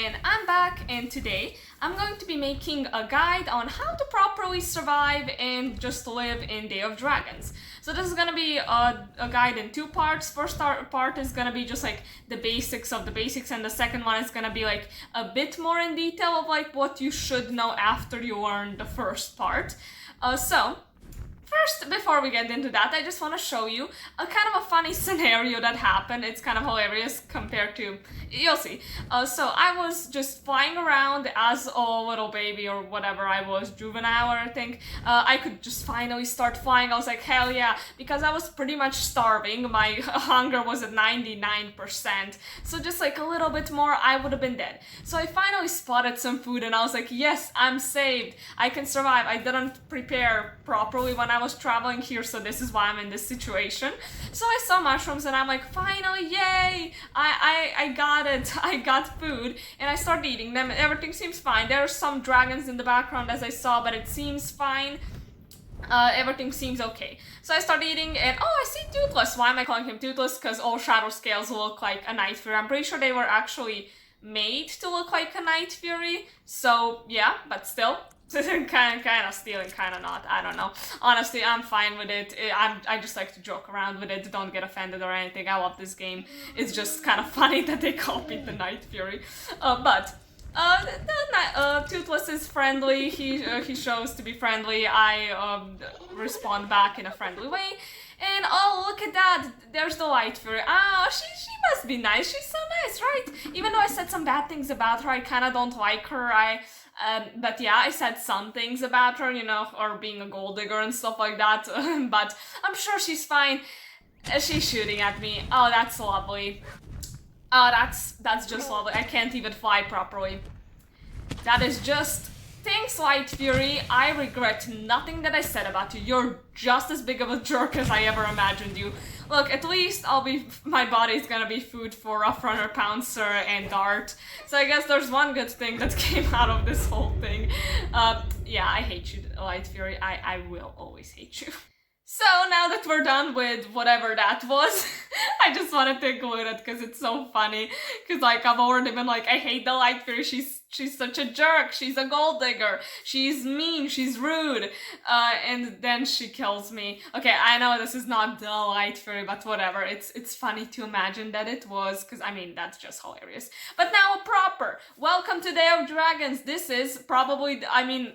and I'm back, and today I'm going to be making a guide on how to properly survive and just live in Day of Dragons. So this is gonna be a guide in two parts. First part is gonna be just like the basics of the basics, and the second one is gonna be like a bit more in detail of like what you should know after you learn the first part. First, before we get into that, I just want to show you a kind of a funny scenario that happened. It's kind of hilarious compared to, you'll see. So I was just flying around as a little baby or whatever I was, juvenile I think. I could just finally start flying. I was like, hell yeah, because I was pretty much starving. My hunger was at 99%. So just like a little bit more, I would have been dead. So I finally spotted some food and I was like, yes, I'm saved. I can survive. I didn't prepare properly when I was traveling here, so this is why I'm in this situation. So I saw mushrooms and I'm like, finally, yay! I got it. I got food and I started eating them and everything seems fine. There are some dragons in the background as I saw, but it seems fine. Everything seems okay. So I started eating and oh, I see Toothless. Why am I calling him Toothless? Because all shadow scales look like a Night Fury. I'm pretty sure they were actually made to look like a Night Fury. So yeah, but still. kind of stealing, kind of not. I don't know. Honestly, I'm fine with it. I just like to joke around with it. Don't get offended or anything. I love this game. It's just kind of funny that they copied the Night Fury. Toothless is friendly. He shows to be friendly. I respond back in a friendly way. And oh, look at that! There's the Light Fury. Ah, she must be nice. She's so nice, right? Even though I said some bad things about her, I kind of don't like her. But yeah, I said some things about her, you know, or being a gold digger and stuff like that. But I'm sure she's fine. She's shooting at me. Oh, that's lovely. Oh, that's just lovely. I can't even fly properly. That is just... Thanks, Light Fury. I regret nothing that I said about you. You're just as big of a jerk as I ever imagined you. Look, at least my body's gonna be food for Roughrunner, Pouncer, and Dart. So I guess there's one good thing that came out of this whole thing. Yeah, I hate you, Light Fury. I will always hate you. So now that we're done with whatever that was, I just wanted to include it because it's so funny. Because like I've already been like, I hate the Light Fury. She's such a jerk. She's a gold digger. She's mean. She's rude. And then she kills me. Okay, I know this is not the Light Fury, but whatever. It's funny to imagine that it was, because I mean that's just hilarious. But now proper. Welcome to Day of Dragons. This is probably, I mean,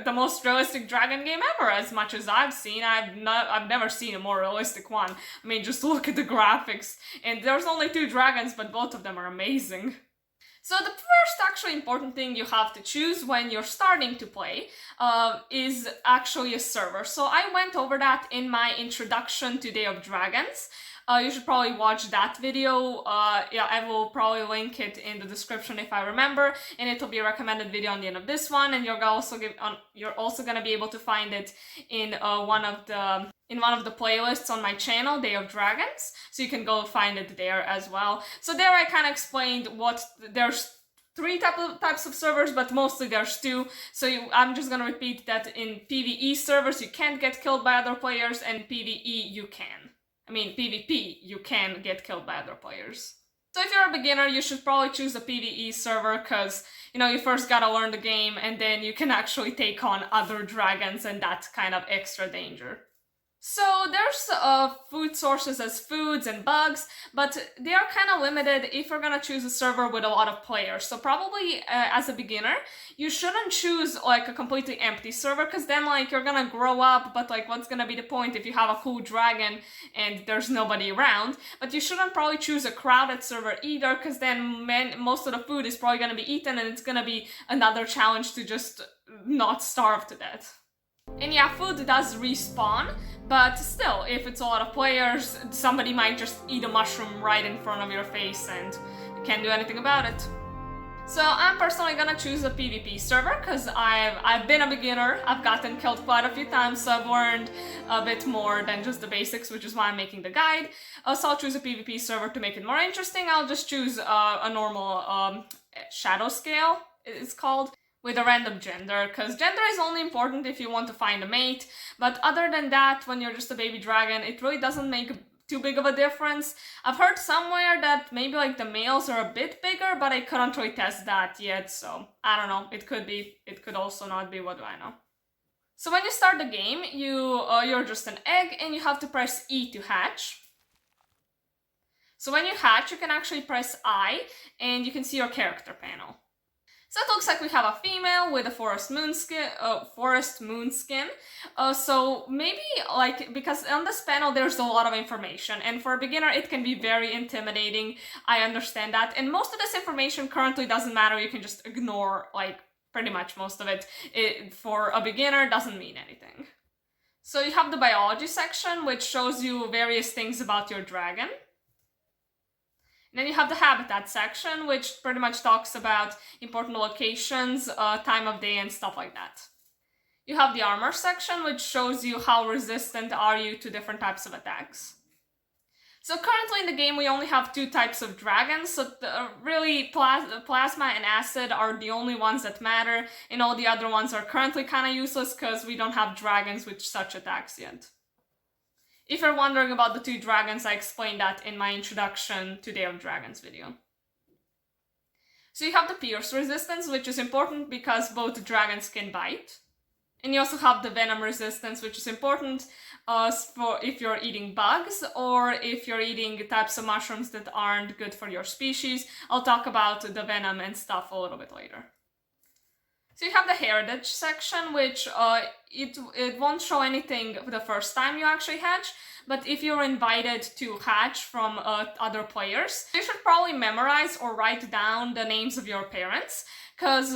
the most realistic dragon game ever, as much as I've seen. I've never seen a more realistic one. I mean, just look at the graphics. And there's only 2 dragons, but both of them are amazing. So the first actually important thing you have to choose when you're starting to play is actually a server. So I went over that in my introduction to Day of Dragons. You should probably watch that video. Yeah, I will probably link it in the description if I remember, and it'll be a recommended video on the end of this one. And you're also gonna be able to find it in one of the playlists on my channel, Day of Dragons. So you can go find it there as well. So there I kind of explained there's 3 types of servers, but mostly there's 2. So I'm just gonna repeat that in PvE servers you can't get killed by other players, and PvE you can. I mean, PvP, you can get killed by other players. So if you're a beginner, you should probably choose a PvE server, because, you know, you first gotta learn the game, and then you can actually take on other dragons, and that's kind of extra danger. So there's food sources as foods and bugs, but they are kind of limited if you're gonna choose a server with a lot of players. So probably as a beginner, you shouldn't choose like a completely empty server, because then like you're gonna grow up, but like what's gonna be the point if you have a cool dragon and there's nobody around? But you shouldn't probably choose a crowded server either, because then most of the food is probably gonna be eaten and it's gonna be another challenge to just not starve to death. And yeah, food does respawn, but still, if it's a lot of players, somebody might just eat a mushroom right in front of your face and you can't do anything about it. So I'm personally gonna choose a PvP server because I've been a beginner. I've gotten killed quite a few times, so I've learned a bit more than just the basics, which is why I'm making the guide. So I'll choose a PvP server to make it more interesting. I'll just choose a normal shadow scale, it's called, with a random gender, because gender is only important if you want to find a mate, but other than that, when you're just a baby dragon, it really doesn't make too big of a difference. I've heard somewhere that maybe like the males are a bit bigger, but I couldn't really test that yet, so I don't know. It could be, it could also not be, what do I know. So when you start the game, you're just an egg and you have to press E to hatch. So when you hatch, you can actually press I and you can see your character panel. So it looks like we have a female with a forest moon skin. So maybe like, because on this panel there's a lot of information, and for a beginner it can be very intimidating. I understand that, and most of this information currently doesn't matter. You can just ignore like pretty much most of it. It for a beginner doesn't mean anything. So you have the biology section, which shows you various things about your dragon. And then you have the habitat section, which pretty much talks about important locations, time of day, and stuff like that. You have the armor section, which shows you how resistant are you to different types of attacks. So currently in the game we only have 2 types of dragons, so really Plasma and Acid are the only ones that matter, and all the other ones are currently kind of useless because we don't have dragons with such attacks yet. If you're wondering about the 2 dragons, I explained that in my introduction to Day of Dragons video. So you have the pierce resistance, which is important because both dragons can bite. And you also have the venom resistance, which is important for if you're eating bugs or if you're eating types of mushrooms that aren't good for your species. I'll talk about the venom and stuff a little bit later. So you have the heritage section, which it won't show anything the first time you actually hatch, but if you're invited to hatch from other players, you should probably memorize or write down the names of your parents, because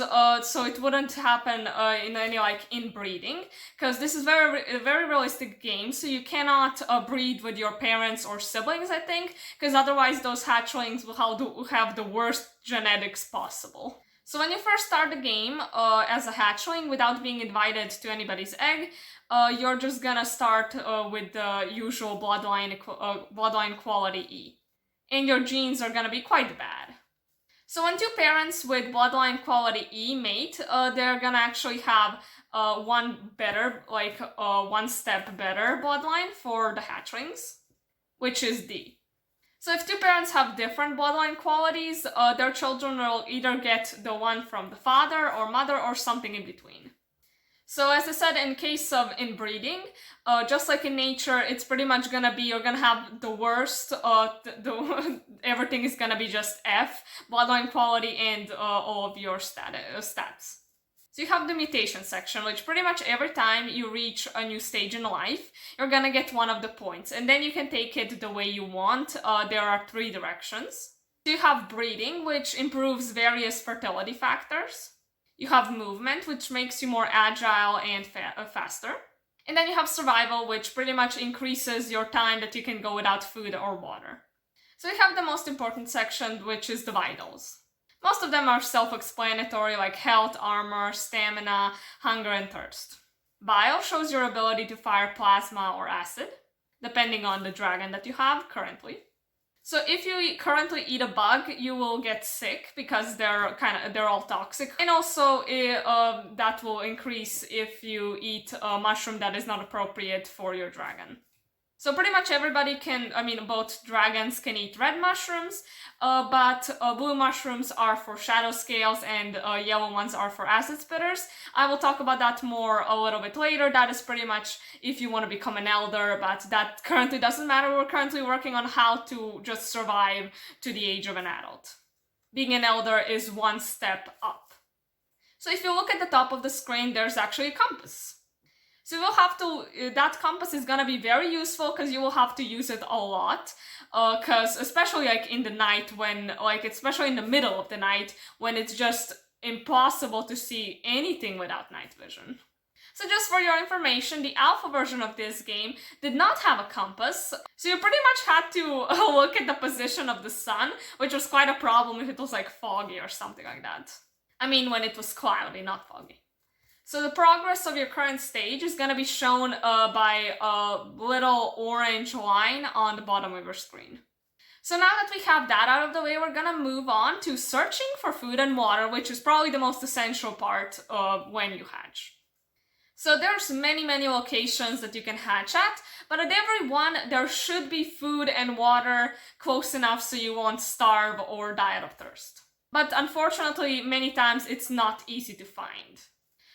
so it wouldn't happen in any like inbreeding, because this is a very realistic game, so you cannot breed with your parents or siblings, I think, because otherwise those hatchlings will have the worst genetics possible. So when you first start the game as a hatchling without being invited to anybody's egg, you're just gonna start with the usual bloodline quality E. And your genes are gonna be quite bad. So when 2 parents with bloodline quality E mate, they're gonna actually have one step better bloodline for the hatchlings, which is D. So if 2 parents have different bloodline qualities, their children will either get the one from the father or mother or something in between. So as I said, in case of inbreeding, just like in nature, it's pretty much gonna be, you're gonna have the worst, everything is gonna be just F, bloodline quality, and all of your stats. So you have the mutation section, which pretty much every time you reach a new stage in life, you're gonna get one of the points, and then you can take it the way you want. There are 3 directions. So you have breeding, which improves various fertility factors. You have movement, which makes you more agile and faster. And then you have survival, which pretty much increases your time that you can go without food or water. So you have the most important section, which is the vitals. Most of them are self-explanatory, like health, armor, stamina, hunger, and thirst. Bile shows your ability to fire plasma or acid, depending on the dragon that you have currently. So if you currently eat a bug, you will get sick because they're all toxic. And also that will increase if you eat a mushroom that is not appropriate for your dragon. So pretty much everybody can, both dragons can eat red mushrooms, but blue mushrooms are for shadow scales and yellow ones are for acid spitters. I will talk about that more a little bit later. That is pretty much if you want to become an elder, but that currently doesn't matter. We're currently working on how to just survive to the age of an adult. Being an elder is one step up. So if you look at the top of the screen, there's actually a compass. So you will have to, that compass is gonna be very useful because you will have to use it a lot. Because especially like in the night when, especially in the middle of the night when it's just impossible to see anything without night vision. So just for your information, the alpha version of this game did not have a compass. So you pretty much had to look at the position of the sun, which was quite a problem if it was like foggy or something like that. When it was cloudy, not foggy. So the progress of your current stage is going to be shown by a little orange line on the bottom of your screen. So now that we have that out of the way, we're going to move on to searching for food and water, which is probably the most essential part when you hatch. So there's many locations that you can hatch at, but at every one there should be food and water close enough so you won't starve or die out of thirst. But unfortunately, many times it's not easy to find.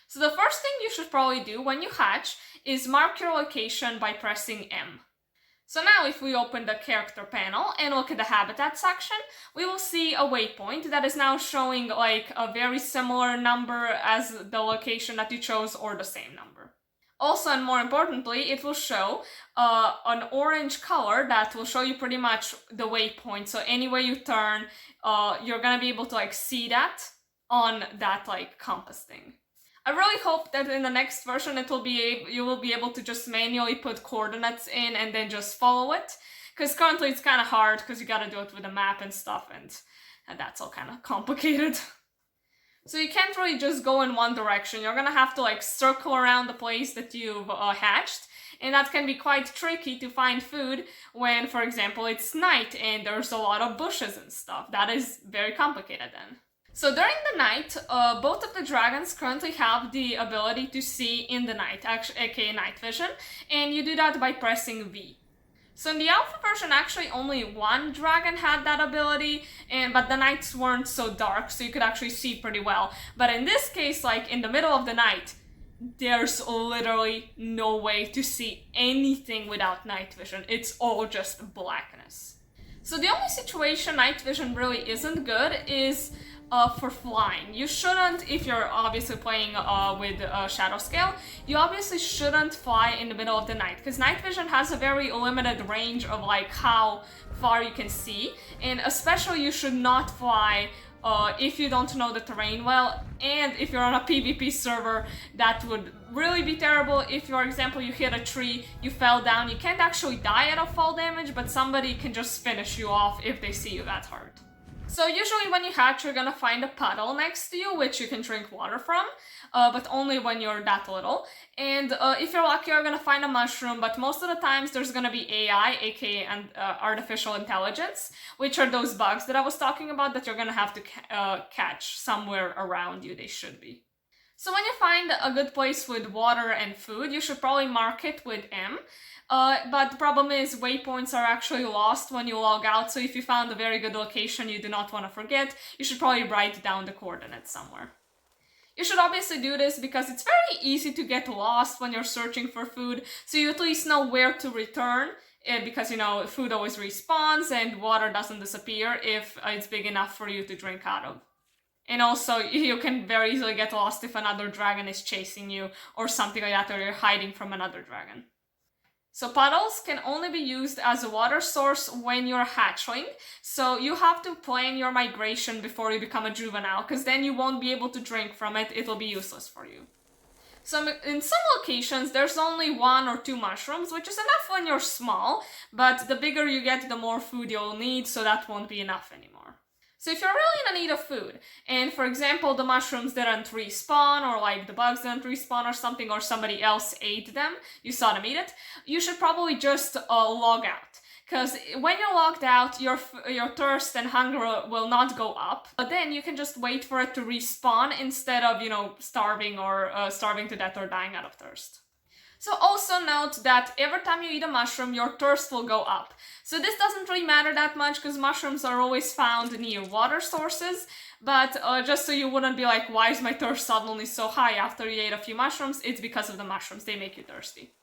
So the first thing you should probably do when you hatch is mark your location by pressing M. So now if we open the character panel and look at the habitat section, we will see a waypoint that is now showing like a very similar number as the location that you chose or the same number. Also, and more importantly, it will show an orange color that will show you pretty much the waypoint. So anywhere you turn, you're gonna be able to like see that on that like compass thing. I really hope that in the next version you will be able to just manually put coordinates in and then just follow it. Because currently it's kind of hard because you gotta do it with a map and stuff, and that's all kind of complicated. So you can't really just go in one direction. You're gonna have to like circle around the place that you've hatched, and that can be quite tricky to find food when, for example, it's night and there's a lot of bushes and stuff. That is very complicated then. So during the night, both of the dragons currently have the ability to see in the night, aka night vision, and you do that by pressing V. So in the alpha version, actually only one dragon had that ability, but the nights weren't so dark, so you could actually see pretty well. But in this case, like in the middle of the night, there's literally no way to see anything without night vision. It's all just blackness. So the only situation night vision really isn't good is for flying. You shouldn't, if you're obviously playing with shadow scale, you obviously shouldn't fly in the middle of the night, because night vision has a very limited range of like how far you can see, and especially you should not fly if you don't know the terrain well, and if you're on a PvP server, that would really be terrible. If, for example, you hit a tree, you fell down, you can't actually die out of fall damage, but somebody can just finish you off if they see you that hard. So usually when you hatch, you're gonna find a puddle next to you, which you can drink water from, but only when you're that little. And if you're lucky, you're gonna find a mushroom, but most of the times there's gonna be AI, aka artificial intelligence, which are those bugs that I was talking about that you're gonna have to catch somewhere around you. They should be. So when you find a good place with water and food, you should probably mark it with M. But the problem is waypoints are actually lost when you log out, so if you found a very good location you do not want to forget, you should probably write down the coordinates somewhere. You should obviously do this because it's very easy to get lost when you're searching for food, so you at least know where to return, because, you know, food always respawns and water doesn't disappear if it's big enough for you to drink out of. And also, you can very easily get lost if another dragon is chasing you or something like that, or you're hiding from another dragon. So puddles can only be used as a water source when you're hatchling, so you have to plan your migration before you become a juvenile, because then you won't be able to drink from it, it'll be useless for you. So in some locations there's only 1 or 2 mushrooms, which is enough when you're small, but the bigger you get, the more food you'll need, so that won't be enough anymore. So if you're really in need of food, and for example the mushrooms didn't respawn, or like the bugs didn't respawn or something, or somebody else ate them, you saw them eat it, you should probably just log out. Because when you're logged out, your thirst and hunger will not go up, but then you can just wait for it to respawn instead of, you know, starving to death or dying out of thirst. So also note that every time you eat a mushroom, your thirst will go up. So this doesn't really matter that much because mushrooms are always found near water sources, but just so you wouldn't be like, why is my thirst suddenly so high after you ate a few mushrooms? It's because of the mushrooms, they make you thirsty.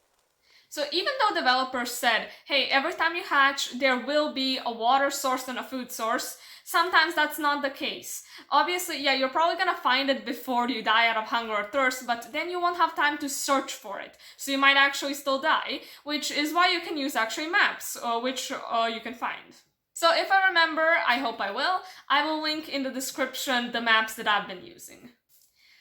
So even though developers said, hey, every time you hatch, there will be a water source and a food source, sometimes that's not the case. Obviously, yeah, you're probably gonna find it before you die out of hunger or thirst, but then you won't have time to search for it. So you might actually still die, which is why you can use actually maps, which you can find. So if I remember, I hope I will link in the description the maps that I've been using.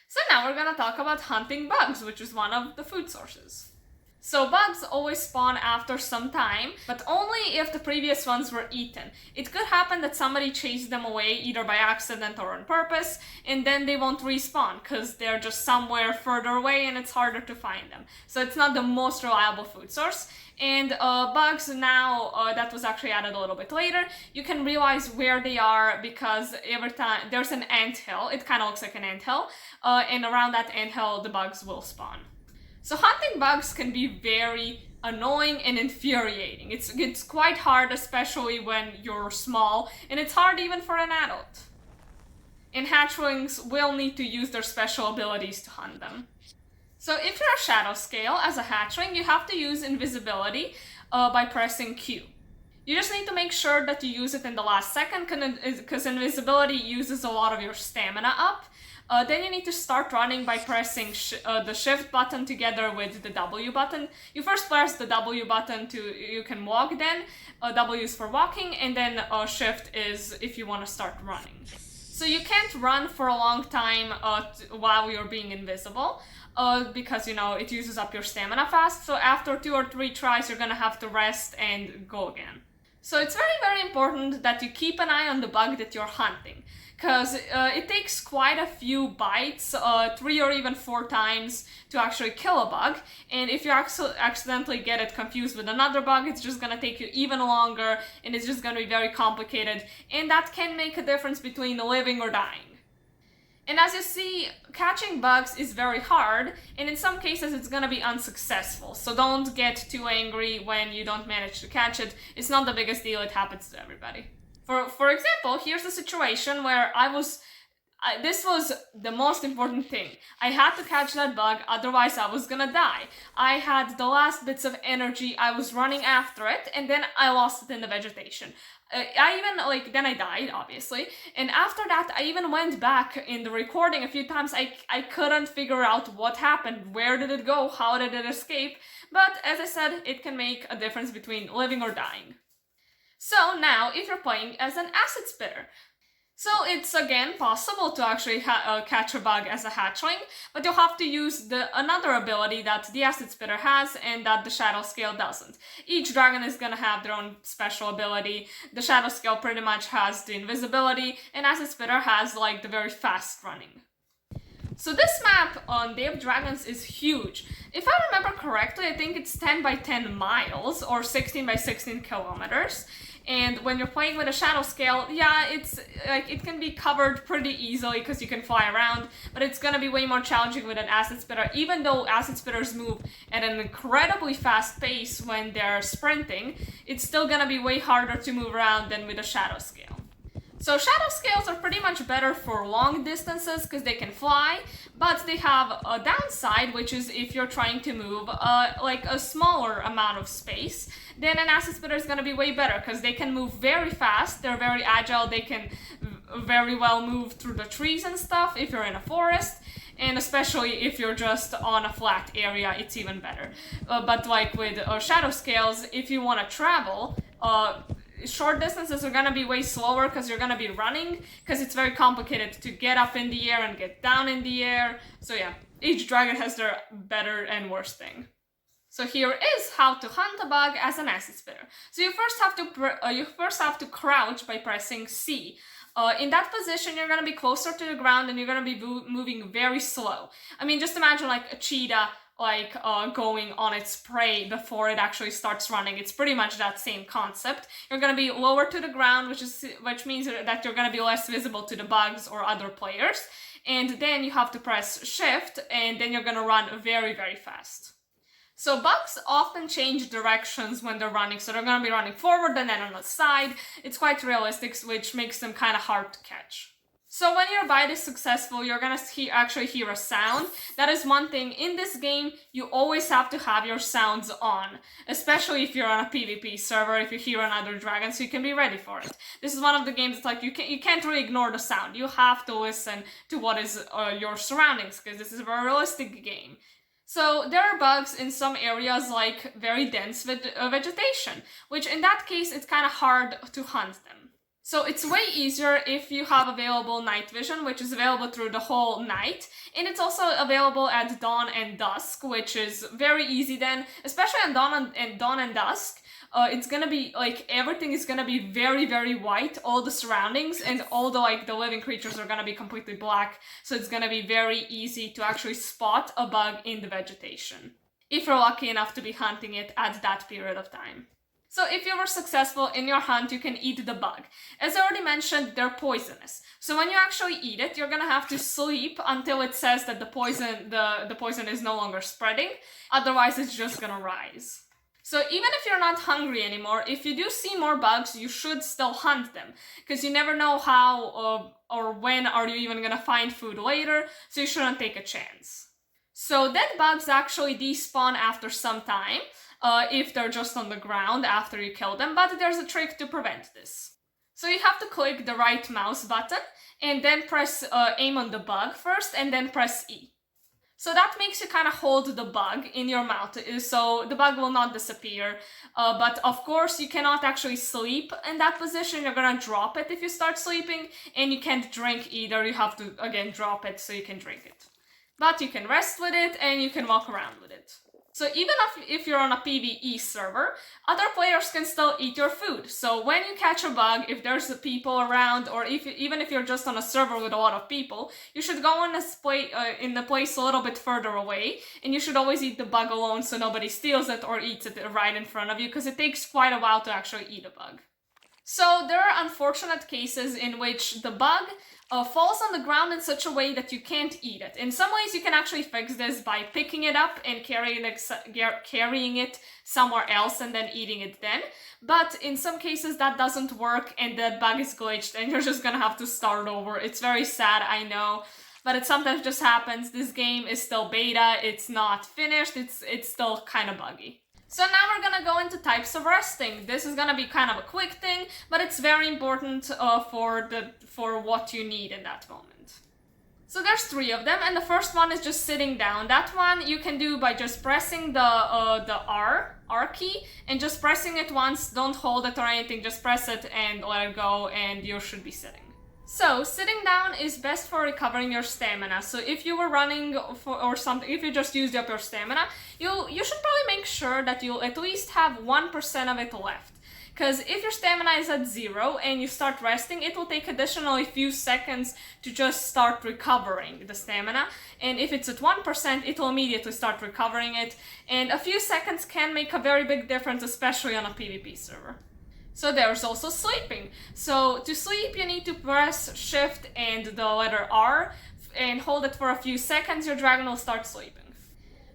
So now we're gonna talk about hunting bugs, which is one of the food sources. So bugs always spawn after some time, but only if the previous ones were eaten. It could happen that somebody chased them away either by accident or on purpose, and then they won't respawn because they're just somewhere further away and it's harder to find them. So it's not the most reliable food source. And bugs now, that was actually added a little bit later, you can realize where they are because every time there's an anthill, it kind of looks like an anthill, and around that anthill the bugs will spawn. So hunting bugs can be very annoying and infuriating. It's quite hard, especially when you're small, and it's hard even for an adult. And hatchlings will need to use their special abilities to hunt them. So if you're a shadow scale as a hatchling, you have to use invisibility by pressing Q. You just need to make sure that you use it in the last second, because invisibility uses a lot of your stamina up. Then you need to start running by pressing the shift button together with the W button. You first press the W button you can walk then, W is for walking, and then shift is if you want to start running. So you can't run for a long time while you're being invisible. Because, it uses up your stamina fast, so after 2 or 3 tries, you're gonna have to rest and go again. So it's very, very important that you keep an eye on the bug that you're hunting, because it takes quite a few bites, 3 or even 4 times to actually kill a bug, and if you accidentally get it confused with another bug, it's just gonna take you even longer, and it's just gonna be very complicated, and that can make a difference between living or dying. And as you see, catching bugs is very hard, and in some cases it's gonna be unsuccessful. So don't get too angry when you don't manage to catch it. It's not the biggest deal, it happens to everybody. For example, here's a situation where this was the most important thing. I had to catch that bug, otherwise I was gonna die. I had the last bits of energy, I was running after it, and then I lost it in the vegetation. Then I died, obviously, and after that I even went back in the recording a few times. I couldn't figure out what happened, where did it go, how did it escape, but as I said, it can make a difference between living or dying. So now, if you're playing as an acid spitter, so it's again possible to actually catch a bug as a hatchling, but you'll have to use another ability that the acid spitter has and that the shadow scale doesn't. Each dragon is gonna have their own special ability. The shadow scale pretty much has the invisibility, and acid spitter has the very fast running. So this map on Day of Dragons is huge. If I remember correctly, I think it's 10 by 10 miles or 16 by 16 kilometers. And when you're playing with a shadow scale, yeah, it can be covered pretty easily because you can fly around, but it's gonna be way more challenging with an acid spitter. Even though acid spitters move at an incredibly fast pace when they're sprinting, it's still gonna be way harder to move around than with a shadow scale. So shadow scales are pretty much better for long distances because they can fly, but they have a downside, which is if you're trying to move a smaller amount of space, then an acid spitter is going to be way better because they can move very fast, they're very agile, they can very well move through the trees and stuff if you're in a forest, and especially if you're just on a flat area, it's even better. But with shadow scales, if you want to travel, short distances are gonna be way slower because you're gonna be running, because it's very complicated to get up in the air and get down in the air. So yeah, each dragon has their better and worse thing. So here is how to hunt a bug as an acid spitter. So you first have to crouch by pressing C. In that position, you're gonna be closer to the ground and you're gonna be moving very slow. I mean, just imagine a cheetah going on its prey before it actually starts running. It's pretty much that same concept. You're gonna be lower to the ground, which means that you're gonna be less visible to the bugs or other players. And then you have to press shift, and then you're gonna run very, very fast. So bugs often change directions when they're running, so they're gonna be running forward and then on the side. It's quite realistic, which makes them kind of hard to catch. So when your bite is successful, you're gonna actually hear a sound. That is one thing. In this game, you always have to have your sounds on, especially if you're on a PvP server, if you hear another dragon, so you can be ready for it. This is one of the games that's you can't really ignore the sound. You have to listen to what is your surroundings, because this is a very realistic game. So there are bugs in some areas like very dense vegetation, which in that case, it's kind of hard to hunt them. So it's way easier if you have available night vision, which is available through the whole night, and it's also available at dawn and dusk, which is very easy then, especially on dawn and dusk. It's gonna be everything is gonna be very, very white, all the surroundings, and all the living creatures are gonna be completely black, so it's gonna be very easy to actually spot a bug in the vegetation, if you're lucky enough to be hunting it at that period of time. So if you were successful in your hunt, you can eat the bug. As I already mentioned, they're poisonous. So when you actually eat it, you're gonna have to sleep until it says that the poison is no longer spreading. Otherwise, it's just gonna rise. So even if you're not hungry anymore, if you do see more bugs, you should still hunt them, because you never know how or when are you even gonna find food later, so you shouldn't take a chance. So dead bugs actually despawn after some time, if they're just on the ground after you kill them, but there's a trick to prevent this. So you have to click the right mouse button, and then press aim on the bug first, and then press E. So that makes you kind of hold the bug in your mouth, so the bug will not disappear. But of course, you cannot actually sleep in that position. You're gonna drop it if you start sleeping, and you can't drink either. You have to, again, drop it so you can drink it. But you can rest with it, and you can walk around with it. So even if you're on a PvE server, other players can still eat your food. So when you catch a bug, if there's people around, or even if you're just on a server with a lot of people, you should go in the place a little bit further away, and you should always eat the bug alone so nobody steals it or eats it right in front of you, because it takes quite a while to actually eat a bug. So there are unfortunate cases in which the bug falls on the ground in such a way that you can't eat it. In some ways, you can actually fix this by picking it up and carrying it somewhere else and then eating it then. But in some cases, that doesn't work, and the bug is glitched, and you're just gonna have to start over. It's very sad, I know, but it sometimes just happens. This game is still beta, it's not finished, it's still kind of buggy. So now we're gonna go into types of resting. This is gonna be kind of a quick thing, but it's very important for what you need in that moment. So there's 3 of them, and the first one is just sitting down. That one you can do by just pressing the R key, and just pressing it once. Don't hold it or anything, just press it and let it go, and you should be sitting. So, sitting down is best for recovering your stamina. So if you were running or something, if you just used up your stamina, you should probably make sure that you at least have 1% of it left. Because if your stamina is at 0 and you start resting, it will take additionally few seconds to just start recovering the stamina. And if it's at 1%, it will immediately start recovering it. And a few seconds can make a very big difference, especially on a PvP server. So there's also sleeping. So to sleep, you need to press Shift and the letter R and hold it for a few seconds. Your dragon will start sleeping.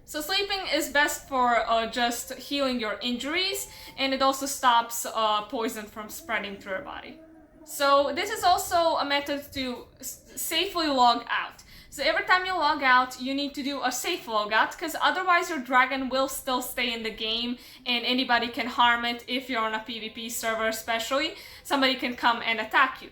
So sleeping is best for just healing your injuries, and it also stops poison from spreading through your body. So this is also a method to safely log out. So every time you log out, you need to do a safe logout, because otherwise your dragon will still stay in the game and anybody can harm it. If you're on a PvP server especially, somebody can come and attack you.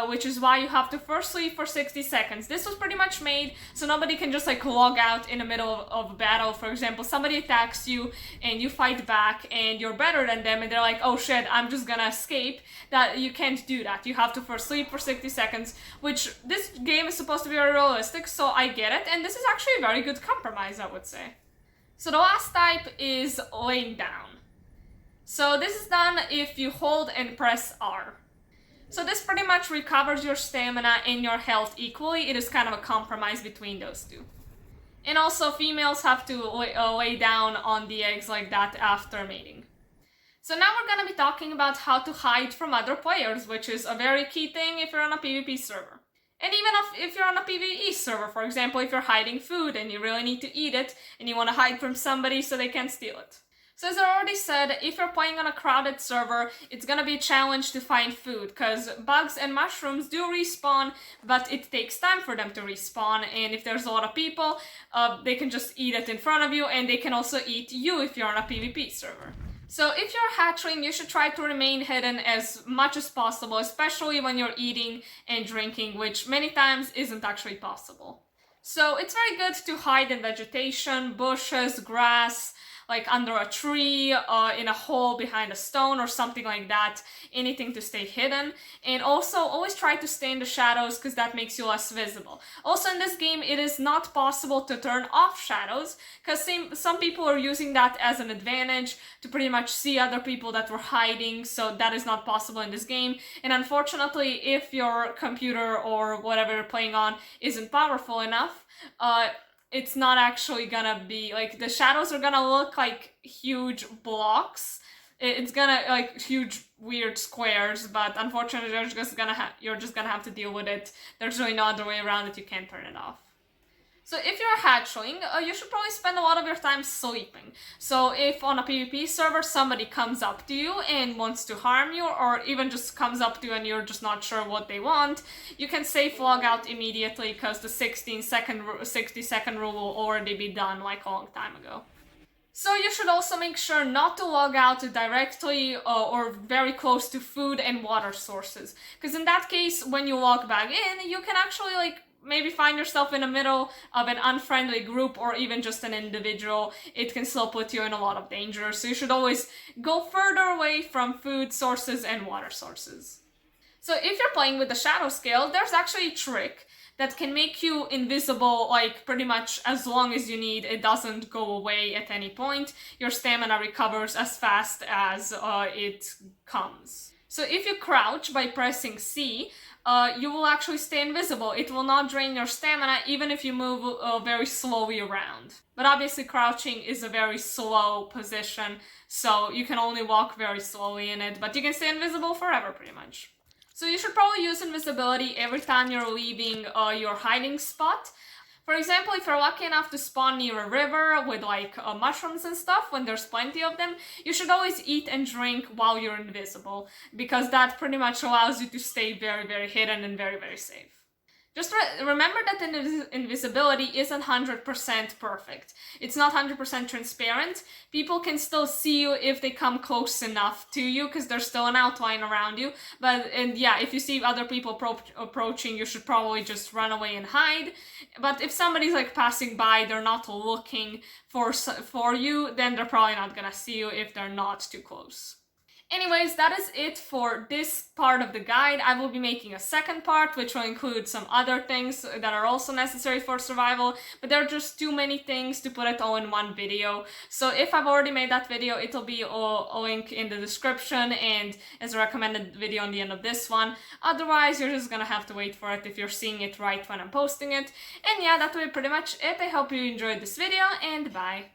Which is why you have to first sleep for 60 seconds. This was pretty much made so nobody can just like log out in the middle of a battle. For example, somebody attacks you and you fight back and you're better than them and they're like, oh shit, I'm just gonna escape. That you can't do that. You have to first sleep for 60 seconds, which this game is supposed to be very realistic, so I get it. And this is actually a very good compromise, I would say. So the last type is laying down. So this is done if you hold and press R. So this pretty much recovers your stamina and your health equally. It is kind of a compromise between those two. And also females have to lay down on the eggs like that after mating. So now we're going to be talking about how to hide from other players, which is a very key thing if you're on a PvP server. And even if you're on a PvE server, for example, if you're hiding food and you really need to eat it and you want to hide from somebody so they can't steal it. So as I already said, if you're playing on a crowded server, it's gonna be a challenge to find food, because bugs and mushrooms do respawn, but it takes time for them to respawn, and if there's a lot of people, they can just eat it in front of you, and they can also eat you if you're on a PvP server. So if you're hatchling, you should try to remain hidden as much as possible, especially when you're eating and drinking, which many times isn't actually possible. So it's very good to hide in vegetation, bushes, grass, like under a tree, in a hole behind a stone or something like that, anything to stay hidden. And also always try to stay in the shadows, because that makes you less visible. Also in this game, it is not possible to turn off shadows, because some people are using that as an advantage to pretty much see other people that were hiding, so that is not possible in this game. And unfortunately, if your computer or whatever you're playing on isn't powerful enough, it's not actually gonna be, like, the shadows are gonna look like huge blocks it's gonna like huge weird squares, but unfortunately you're just gonna have to deal with it. There's really no other way around it. You can't turn it off. So if you're a hatchling, you should probably spend a lot of your time sleeping. So if on a PvP server somebody comes up to you and wants to harm you, or even just comes up to you and you're just not sure what they want, you can safe log out immediately because the 60-second rule will already be done like a long time ago. So you should also make sure not to log out directly or very close to food and water sources. Because in that case, when you log back in, you can actually like maybe find yourself in the middle of an unfriendly group or even just an individual. It can still put you in a lot of danger. So you should always go further away from food sources and water sources. So if you're playing with the shadow scale, there's actually a trick that can make you invisible like pretty much as long as you need. It doesn't go away at any point. Your stamina recovers as fast as it comes. So if you crouch by pressing C, you will actually stay invisible. It will not drain your stamina even if you move very slowly around. But obviously crouching is a very slow position, so you can only walk very slowly in it, but you can stay invisible forever pretty much. So you should probably use invisibility every time you're leaving your hiding spot. For example, if you're lucky enough to spawn near a river with like mushrooms and stuff, when there's plenty of them, you should always eat and drink while you're invisible, because that pretty much allows you to stay very, very hidden and very, very safe. Just remember that invisibility isn't 100% perfect. It's not 100% transparent. People can still see you if they come close enough to you, because there's still an outline around you. And yeah, if you see other people approaching, you should probably just run away and hide. But if somebody's like passing by, they're not looking for you, then they're probably not gonna see you if they're not too close. Anyways, that is it for this part of the guide. I will be making a second part, which will include some other things that are also necessary for survival, but there are just too many things to put it all in one video. So if I've already made that video, it'll be a link in the description and as a recommended video on the end of this one. Otherwise, you're just gonna have to wait for it if you're seeing it right when I'm posting it. And yeah, that will be pretty much it. I hope you enjoyed this video, and bye!